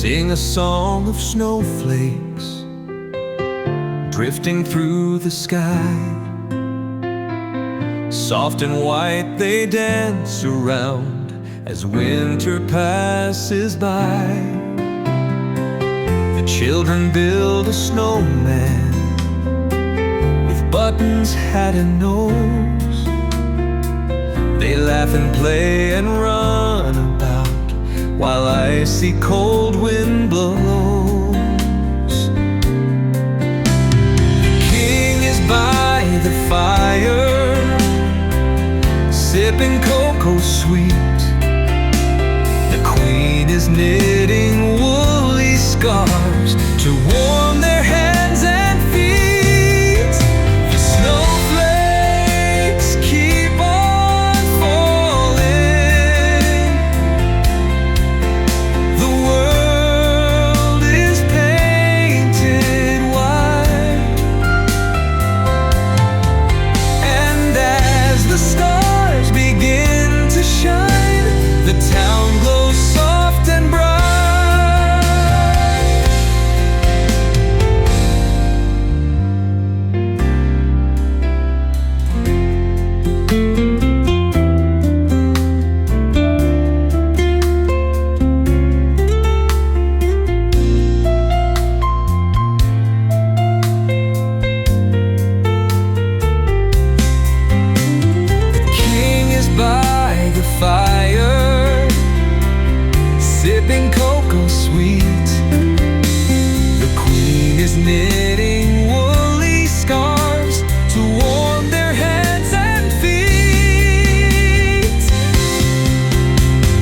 sing a song of snowflakes drifting through the sky. Soft and white they dance around as winter passes by. The children build a snowman with buttons, hat and nose. They laugh and play and run about while icy cold wind blows. The king is by the fire, sipping cocoa sweet. The queen is knitting woolly scarves to warm their hands and feet. The snowflakes keep on falling. The world is painted white, and as the stars begin to shine, the town glows soft and bright. The king is by the fire, sipping cocoa sweet. The queen is knitting woolly scarves to warm their hands and feet.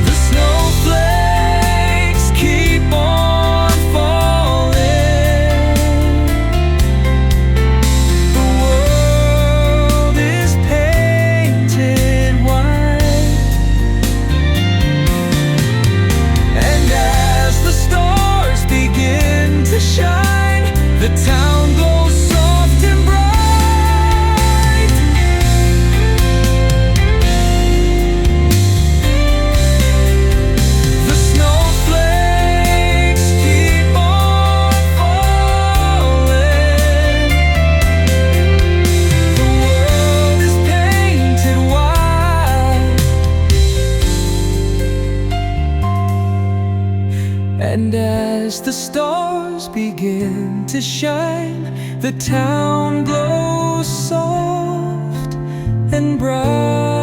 The snowflakes keep on falling. The world is painted white, and as the stars begin to shine, the town glows soft and bright. The snowflakes keep on falling. The world is painted white, and as the stars begin to shine, the town glows soft and bright.